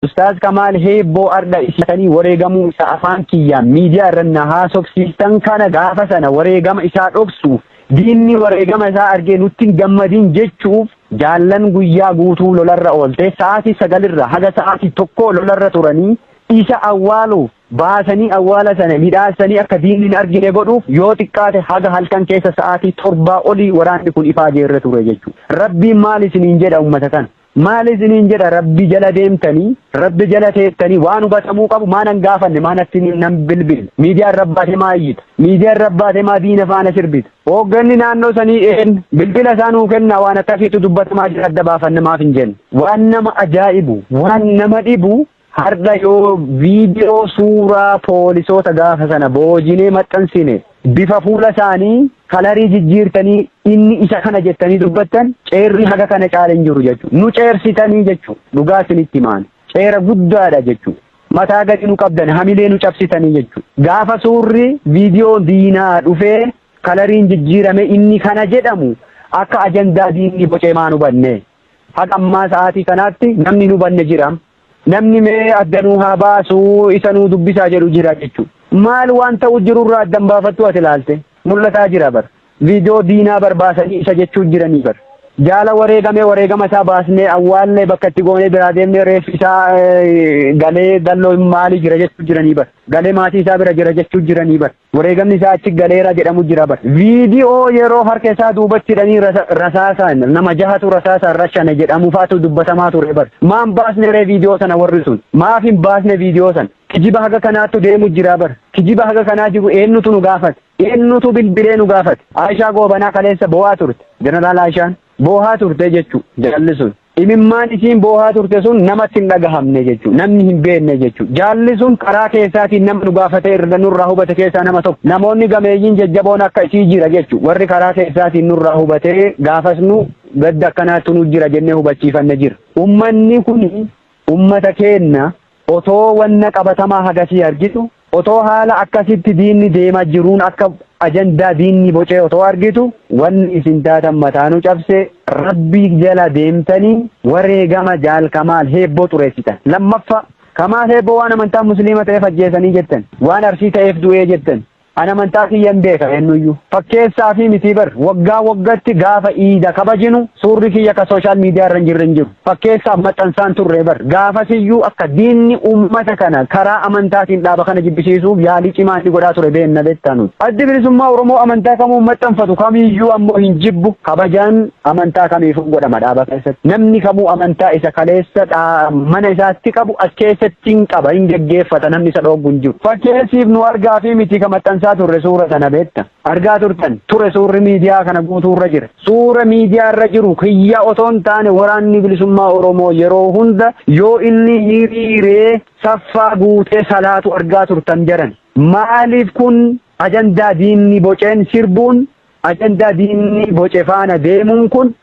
Ustaaz Kamaal Heebboo arda isatanii wareegamuu isa afaan kiyyaa miidiyaa irra haasofsiistan kana gaafa sana wareegama isaa dhoksuuf diinni wareegama isaa argee nutti hin gammadin jechuuf jaallan guyyaa guutuu lolarra oolte sa'aatii 9 haga sa'aatii 1 lolarra turanii isa awwaaluuf baasanii awwaala sana midhaasanii akka diinni hin argine godhuuf yoo xiqqaate haga halkan keessa sa'aatii 7 olii waraanni kun ifaa jeerra ture jechuudha. Rabbiin maal isiniin jedha ummata kana? Maal isiniin jedha? Rabbi jala deemtanii rabbi jala teettanii waan hubatamuu qabu maanan gaafanne maanatti nan bilbil miidiyaan rabbaate maa iyyita miidiyaan rabbaate maa diina faana sirbita hoogganni naannoo sanii bilbila isaanuu kennaa waan akkasiitu dubbatamaa jira adda baafanne maaf hin jenne waan nama ajaa'ibu waan nama dhibu har'a yoo viidiyoo suuraa poolisoota gaafa sana boojinee maxxansine bifa fuula isaanii kalarii jijjiirtanii inni isa kana jettanii dubbattan ceerri haga kana caala hin jiru jechuudha. Nu ceersitanii jechuudha. Dhugaa isinitti himaan ceera guddaadha jechuudha. Mataa gadi nu qabdan hamilee nu cabsitanii jechuudha. Gaafa suurri viidiyoo diinaa dhufee kalariin jijjiirame inni kana jedhamu akka ajandaa diinni bocee maa nu banne haga ammaa sa'aatii kanaatti namni nu banne jira. Namni mee addanuu haa baasuu isa nuu dubbisaa jedhu jira jechuudha. Maal waan ta'u jirurraa addan baafattu ati ilaalte mul'ataa jira bar viidiyoo diinaa barbaasanii isa jechuun jiranii bar jaala wareegama isaa baasnee awwaallee bakka itti goonee biraa deemnee reeffi isaa galee dalloo maalii jira jechuun jiranii bar galee maatii isaa bira jira jechuun jiranii bar wareegamni isaa achi galeera jedhamu jira bar viidiyoo yeroo harka isaa duubatti hidhanii rasaasaan nama jahatu rasaasaan rashane jedhamu faatu dubbatamaa ture bar maan baasne ree viidiyoo sana warri sun maaf hin baasne viidiyoo sana kijiba haga kanaattu deemu jira bar kijiba haga kanaa jiru eenyutu nu gaafate eenyutu bilbilee nu gaafate Aishaa Goobanaa kaleessa boo'aa turte jeneraal Aishaan boo'aa turte jechuu jaalli sun imimmaan isiin boo'aa turte sun namatti hin dhagahamne jechuu namni hin beekne jechuu jaalli sun karaa keessaatiin nama nu gaafate irra nurraa hubate keessaa nama tokko namoonni gameeyyiin jajjaboon akka isii jira jechuu warri karaa keessaatiin nurraa hubate gaafas nu gadda akkanaattu nu jira jennee hubachiifanne jira ummanni kun ummata keenna otoo wanna qabatamaa hagasii argitu otoo haala akkasitti diinni deemaa jiruun akka ajandaa diinni bocee otoo argitu wanni isin taatan mataanu cabse rabbii jala deemtanii wareegama jaal Kamaal Heebboo xureessitan lammaffaa Kamaal Heebboo waan amantaa musliima ta'eef ajjeesanii jettan waan arsii ta'eef du'ee jettan ana amantaa kiyyan beeka eenyuyyuu fakkeessaa fi miti bar waggaa waggatti gaafa iida kabajinu suurri kiyya ka sooshaal miidiyaa irra hin jirre hin jiru fakkeessaaf maxxansaan turre bar gaafasiyyuu akka diinni ummata kana karaa amantaatiin dhaaba kana jibbisiisuuf yaalii cimaa inni godhaa ture beenna beettanuuti. Addi bilisummaa Oromoo amantaa kamuu maxxanfatu kamiyyuu ammoo hin jibbu kabajaan amantaa kamiifuu godhama dhaaba keessatti namni kamuu amantaa isa kaleessa mana isaatti qabu as keessatti hin qaba hin geggeeffata namni isa dhooggu hin jiru fakkeessiif nu argaa fi miti ka maxxansaa turre suura sana beekta argaa turtan ture suurri miidiyaa kana guutuurra jira suura miidiyaa irra jiru kiyya otoon taane waraanni bilisummaa Oromoo yeroo hunda yoo inni hiriiree saffaa guutee salaatu argaa turtan jedhan maaliif kun ajandaa diinni boceen sirbuun ajandaa diinni boce faana deemuun kun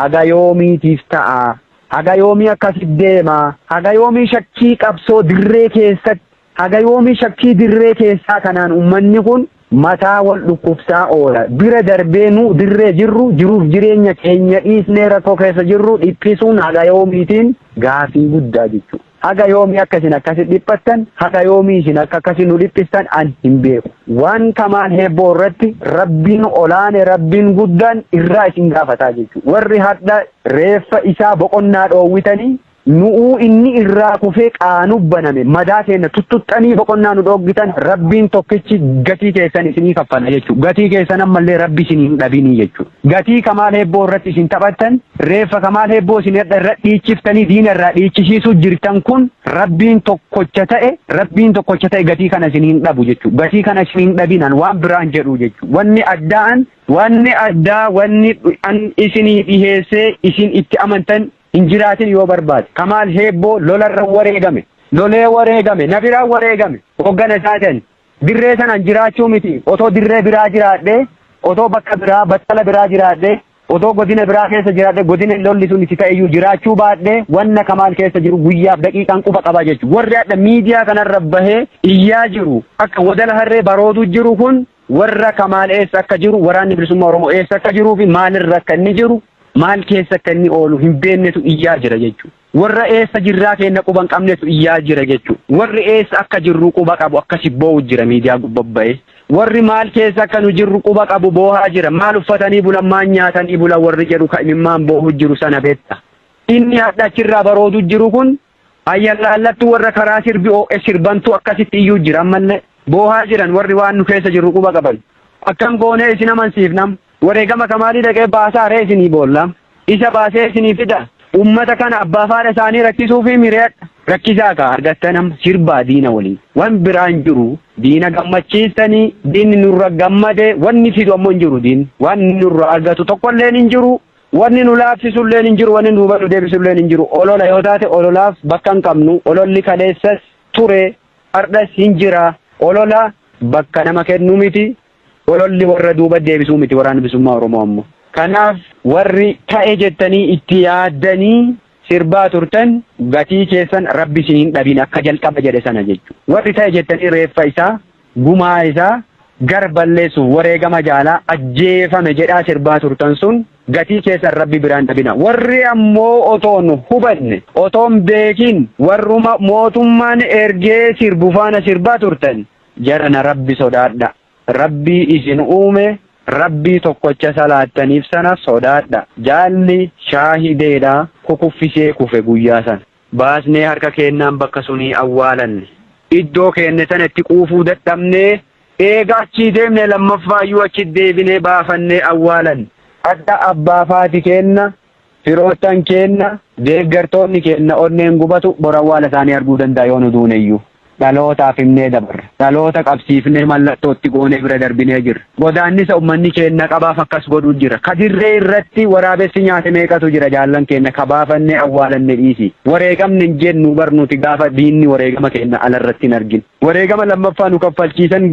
haga yoomiitiif ta'a haga yoomii akkasitti deema haga yoomii shakkii qabsoo dirree keessatti haga yoomii shakkii dirree keessaa kanaan ummanni kun mataa wal dhukkubsaa oola bira darbee nu dirree jirru jiruuf jireenya keenya dhiisnee rakkoo keessa jirru dhiphisuun haga yoomiitiin gaafii guddaa jechuudha. Haga yoomii akkasin akkasit dhiphattan haga yoomii isin akkasii nu dhiphistan an hin beeku waan Kamaal Heebboo irratti rabbiin olaane rabbiin guddaan irraa isin gaafataa jechuudha. Warri hadha reeffa isaa boqonnaa dhoowwitanii nu'uu inni irraa kufee qaanu baname madaa keenya tuttuxxanii boqonnaa nu dhooggitan rabbiin tokkichi gatii keessan isinii kaffala jechuudha. Gatii keessan ammallee rabbi isinii hin dhabinii jechuudha. Gatii Kamaal Heebboo irratti isin taphattan reeffa Kamaal Heebboo isin irra dhiichiftanii diina irraa dhiichisiisuu jirtan kun rabbiin tokkocha ta'e gatii kana isinii hin dhabu jechuudha. Gatii kana isinii hin dhabinan waan biraan jedhu jechuudha. Wanni addaa wanni isinii dhiheessee isin itti amantan hin jiraatin yoo barbaade Kamaal Heebboo lolarra wareegame lolee wareegame nafiraan wareegame hoggana isaatiin dirree sanaan jiraachuu miti otoo dirree biraa jiraadhe otoo bakka biraa battala biraa jiraadhe otoo godina biraa keessa jiraadhe godina lolli sun itti ta'eyyuu jiraachuu baadhe wanna Kamaal keessa jiru guyyaaf daqiiqaan quba qaba jechuudha. Warri hadha miidiyaa kanarra bahee iyyaa jiru akka wadala harree barootu jiru kun warra Kamaal eessa akka jiru waraanni bilisummaa Oromoo eessa akka jiruu fi maalirra akka inni jiru maal keessa akka inni oolu hin beeknetu iyyaa jira jechuudha. warra eessa jirraa keenya quban qabnetu iyyaa jira jechuudha. Warri eessa akka jirru quba qabu akkasi boo'u jira miidiyaa gubbabba'ee. Warri maal keessa akka nu jirru quba qabu boohaa jira. Maal uffatanii bulan maal nyaatanii bulan warri jedhu kan boo'u jiru sana beekta. Inni hadha achirraa baroodu jiru kun ayyaallaallattu warra karaa sirbi sirbantu akkasitti iyyuu jira ammallee boohaa jiran warri waan nu keessa jirru quba qaban. Akkam goonee isin amansiifnam wareegama kamaalii dhaqee baasaa ree isinii boolla. Isa baasee isinii fida. Ummata kana abbaa faadha isaanii rakkisuu fi mireedha. Rakkisaa ka argatta nama sirbaa diina waliin. Wan biraan jiru diina gammachiistanii diinni nurra gammade wanni fidu ammoo hin jiru diin. Wanni nurra argatu tokkolleen hin jiru. Wanni nu laafsisulleen hin jiru. Wanni nu hubatu deebisulleen hin jiru. Olola yoo taate ololaaf bakka hin qabnu. Ololli kaleessas ture hardhas hin jira. Olola bakka nama kennu miti. Ololli warra duuba deebisuu miti waraana bilisummaa Oromoo ammoo. Kanaaf warri ta'e jettanii itti yaaddanii sirbaa turtan gatii keessan rabbi isiniin dhabin akka jalqaba jedhe sana jechuudha. Warri ta'e jettanii reeffa isaa gumaa isaa gar balleessuuf wareegama jaalaa ajjeefame jedhaa sirbaa turtan sun gatii keessan rabbi biraan dhabina. Warri ammoo otoon hubanne otoon beekin warruma mootummaan ergee sirbu faana sirbaa turtan jarana rabbi sodaadha. Rabbi isin uume. Rabbii tokkocha salaattaniif sana sodaadha. Jaalli shaahideedha kukuffisee kufe guyyaa sana. Baasnee harka kennaan bakka sunii awwaalanne. Iddoo kenne sana itti quufuu dadhabnee eega achii deemne lammaffaayyuu achi deebinee baafannee awwaalanne. Adda abbaa faati kenna, firoottan kenna, deeggartoonni kenna onneen gubatu bora awwaala isaanii arguu danda'a yoo nu duuneyyuu. Dhalootaaf himnee dabarra. Dhaloota qabsiifnee mallattootti goonee bira darbinee jirra. Godaannisa uummanni keenya qabaaf akkas godhuu jira. Kadirree irratti waraabessi nyaate meeqatu jira jaallan keenya kabaafannee awwaalanne dhiisi. Wareegamni hin jennu barnuuti gaafa diinni wareegama keenya alarratti hin argin. Wareegama lammaffaa nu kaffalchiisan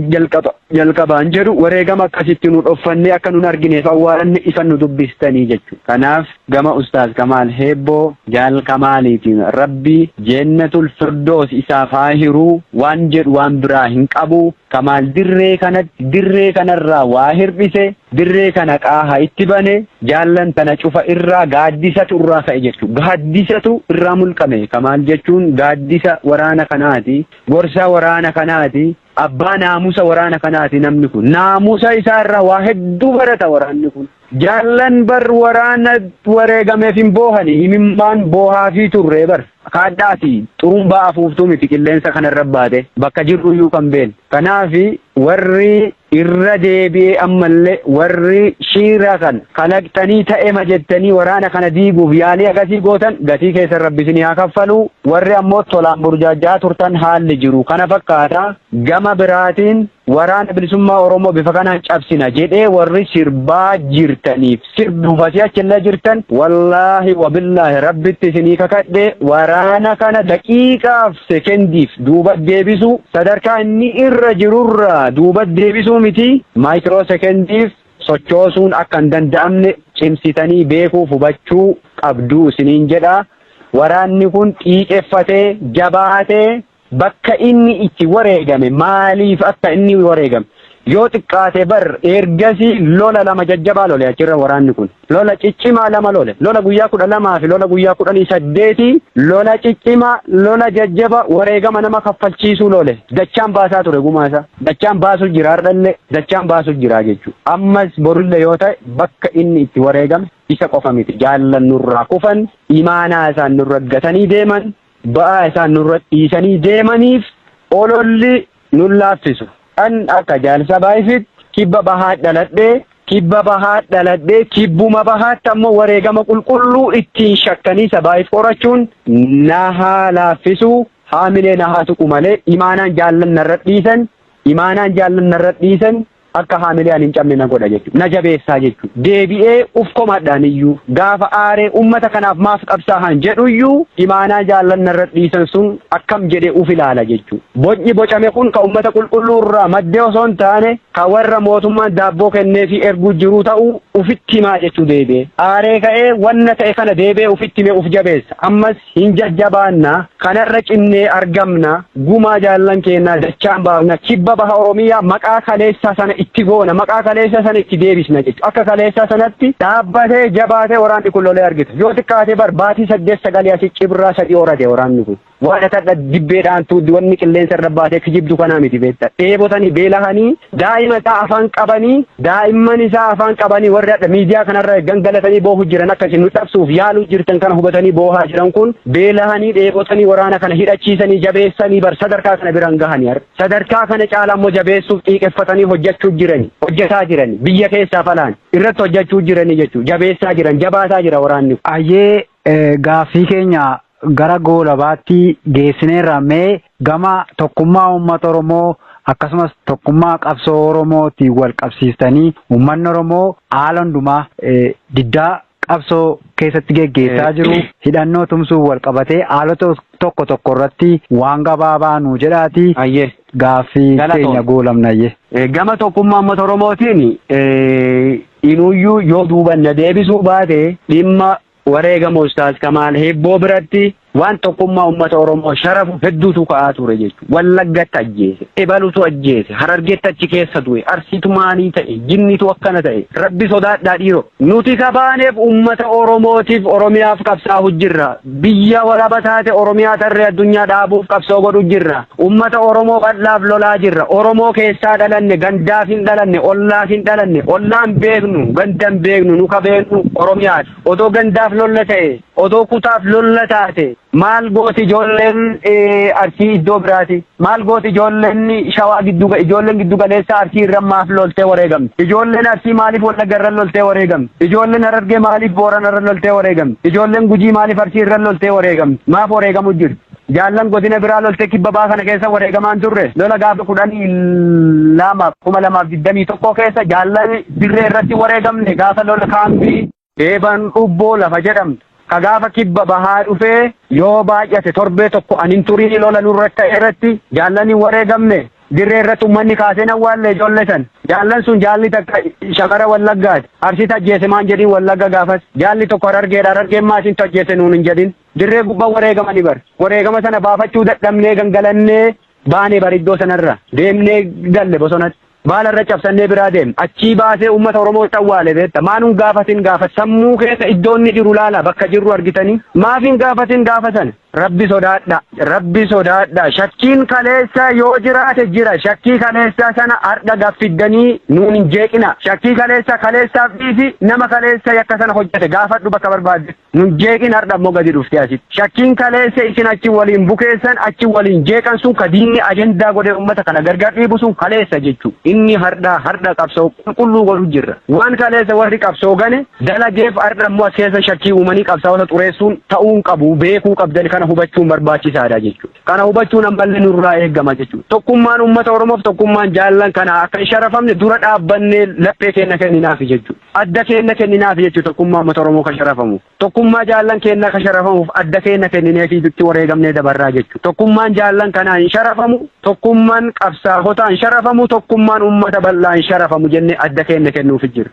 jalqabaan jedhu wareegama akkasitti nu dhoffannee akka nun argineef awwaalanne ifan nu dubbistanii jechuudha. Kanaaf gama Ustaaz Kamaal Heebboo jaal Kamaaliitiin Rabbi Jannatul Firdoos isaaf haa hiruu waan jedhu waan biraa hin qabu. Kamaal dirree kanarraa waa hirbise dirree kana qaaha itti bane jaallan tana cufa irraa gaaddisatu irraa ka'e jechuudha. Gaaddisatu irraa mulqame. Kamaal jechuun gaaddisa waraana kanaati. Gorsa waraana kanaati. Abbaa naamusa waraana kanaati namni kun. Naamusa isaa irraa waa hedduu barata waraanni kun. Jaallan bar waraana wareegameef hin boohani himimmaan boohaa fi turree bar. Kaadhaati xurumbaa afuuftuu miti qilleensa kanarra baate bakka jirru iyyuu kan beenu. Kanaafi warri irra deebi'ee ammallee warri shiira kan kalaqxanii ta'ema jettanii waraana kana diiguuf yaalii akkasii gootan gatii keessan rabbi isinii haa kaffalu. Warri ammoo tolaan burjaajaa turtan haalli jiru kana fakkaata. Gama biraatiin waraana bilisummaa Oromoo bifa kanaan cabsina jedhee warri sirbaa jirtaniif sirbuufasii achillee jirtan wallaahi wabillaahi rabbitti isinii kakadhe waraana kana daqiiqaaf sekendiif duuba deebisu sadarkaa inni irra jirurra duuba deebisuu miti maayikiroo sekendiif sochoosuun akka hin danda'amne cimsitanii beekuuf hubachuu qabduu isiniin jedha. Waraanni kun xiiqeffatee jabaatee bakka inni itti wareegame maaliif akka inni wareegame yoo xiqqaate bar ergasii lola lama jajjabaa lole achirra waraanni kun lola ciccimaa lama lole lola guyyaa 12 fi lola guyyaa 18 lola ciccimaa lola jajjaba wareegama nama kaffalchiisuu lole dachaan baasaa ture gumaasa dachaan baasuu jira hardhalle dachaan baasuu jira jechuudha. Ammas borulle yoo ta'e bakka inni itti wareegame isa qofa miti jaallan nurraa kufan imaanaa isaan nurra gatanii deeman ba'aa isaan nurra dhiisanii deemaniif ololli nun laaffisu. Kan akka jaalsa baay'ifit kibba bahaa dhaladhee kibbuma bahaatti ammoo wareegama qulqulluu ittiin shakkanii sabaayif qorachuun nahaa laaffisu haamilee nahaa tuqu malee imaanaan jaallan narra dhiisan akka haamileen hin cabne na godha jechuudha. Na jabeessaa jechuudha. Deebi'ee uf komadhaan iyyuu gaafa aaree uummata kanaaf maaf qabsaahan jedhu iyyuu imaanaa jaallan narra dhiisan sun akkam jedhee uf ilaala jechuudha. Bocni bocame kun ka uummata qulqulluu irraa maddee osoo hin taane ka warra mootummaan daabboo kennee fi erguu jiru ta'uu ufitti himaa jechuu deebi'ee. Aaree ka'ee wanna ta'e kana deebi'ee ufitti himee uf jabeessa. Ammas hin jajjabaanna kanarra cinnee argamna gumaa jaallan keenyaa dachaan baafna kibba baha Oromiyaa maqaa kaleessaa sana itti goona maqaa kaleessa sana itti deebisna jechuudha. Akka kaleessa sanatti dhaabbatee jabaatee waraanni kun lolee argita. Yoo xiqqaatee barbaatii 8-9 asii cibraa 3 horate waraanni kun. Waan akka dibbeedhaan tuuddi wanni qilleensa irra baatee kijibdu kanaa miti beektaa. Dheebotanii beelahanii daa'ima isaa afaan qabanii daa'imman isaa afaan qabanii warri adda miidiyaa kanarra gangalatanii boohu jiran akkasii nu dhabsuuf yaaluu jirtan kana hubatanii boohaa jiran kun beelahanii dheebotanii waraana kana hidhachiisanii jabeessanii bar sadarkaa kana biraan gahanii arga. Sadarkaa kana caalaa immoo jabeessuuf xiiqeffatanii hojjetaa jirani biyya keessaa falaan irratti hojjechuu jirani jechuudha. Jabeessaa jiran jabaataa jira waraanni. Ayyee gaaffii keenya gara goolabaatti geessineerra mee gama tokkummaa uummata Oromoo akkasumas tokkummaa qabsoo Oromootiin wal qabsiistanii uummanni Oromoo haala hundumaa diddaa qabsoo keessatti geggeessaa jiru hidhannoo tumsuuf wal qabatee haalota tokko irratti waan gabaabaa nuu jedhaati. Gaaffii keenya goolamnayyee. Gama tokkummaa uummata Oromootiin inuyyuu yoo duubanna deebisuu baate dhimma wareegama Ustaaz Kamaal Hebboo biratti waan tokkummaa uummata Oromoo sharafu hedduutu ka'aa ture jechuudha. Wallaggatti ajjeese, Ebalutu ajjeese, Harargeetti achi keessa du'e, Arsiitu maanii ta'e, Jinnitu akkana ta'e, Rabbi sodaadhaa dhiiroo. Nuti kabaaneef uummata Oromootiif Oromiyaaf qabsaa'u jirra. Biyya walaba taate Oromiyaa tarree addunyaa dhaabuuf qabsoo godhu jirra. Uummata Oromoo bal'aaf lolaa jirra. Oromoo keessaa dhalanne, gandaaf hin dhalanne, ollaaf hin dhalanne, ollaan beeknu, gandan beeknu, nu kabeennu Oromiyaati. Odoo gandaaf lolla ta'e, odoo kutaaf lolla taate. Maal gooti ijoolleen Arsii iddoo biraati. Maal gooti ijoolleen Shawaa ijoolleen giddu galeessa Arsii irra maaf loltee wareegamti. Ijoolleen Arsii maaliif Wallagga irra loltee wareegamti. Ijoolleen Harargee maaliif Boorana irra loltee wareegamti. Ijoolleen Gujii maaliif Arsii irra loltee wareegamti. Maaf wareegamu jirti. Jaallan godina biraa loltee kibba baa kana keessa wareegamaan turre. Lola gaafa 2021 keessa jaallan dirree irratti wareegamne gaafa lola kaambii eeban dhubboo lafa jedhamtu. Kagaafa kibba bahaa dhufee yoo baay'ate torbee tokko anin turii lola nurratti irratti jaallan hin wareegamne dirree irratti uummanni kaaseen awwaallee ijoollee san jaallan sun jaalli takka shagara Wallaggaati Arsiitti ajjeese maan jedhin Wallagga gaafas jaalli tokko Harargeen maasin ajjeese nuun hin jedhin dirree gubbaa wareegamani bar wareegama sana baafachuu dadhabnee gangalannee baanee bar iddoo sanarra deemnee galle bosonatti. Baalarra cabsannee biraa deem achii baasee uummata Oromoo awwaale beekta maanuun gaafatin gaafa sammuu keessa iddoon ni jiru laala bakka jirru argitanii maafin gaafatin gaafatan Rabbi sodaadha shakkiin kaleessa yoo jiraate jira shakkii kaleessa sana har'a gaffiddanii nuun hin jeeqina shakkii kaleessaaf dhiisi nama kaleessa yakka sana hojjete gaafadhu bakka barbaadde nun jeeqin har'a ammoo gadi dhufte asitti shakkiin kaleessa isin achi waliin bukeessan achi waliin jeeqan sun ka diinni ajendaa godhe uummata kana gargar dhiibu sun kaleessa jechuudha. Inni har'a qabsoo qulqulluu godhu jirra. Waan kaleessa warri qabsoo gane dalageef har'a ammoo as keessa shakkii uumanii qabsaa'ota xureessuun ta'uun qabu beekuu qabdan kana hubachuun barbaachisaadha jechuudha. Kana hubachuun ammallee nurraa eegama jechuudha. Tokkummaan uummata Oromoof tokkummaan jaallan kana akka hin sharafamne dura dhaabbannee laphee keenya kenninaaf jechuudha. Adda keenya kenninaaf jechuudha tokkummaa uummata Oromoo kan sharafamuuf. Tokkummaa jaallan keenya kan sharafamuuf adda keenya kenninee fi itti wareegamnee dabarraa jechuudha. Tokkummaan jaallan kanaan hin sharafamu, tokkummaan qabsaa'otaan sharafamu, tokkummaan uummata bal'aan sharafamu jennee adda keenya kennuuf jira.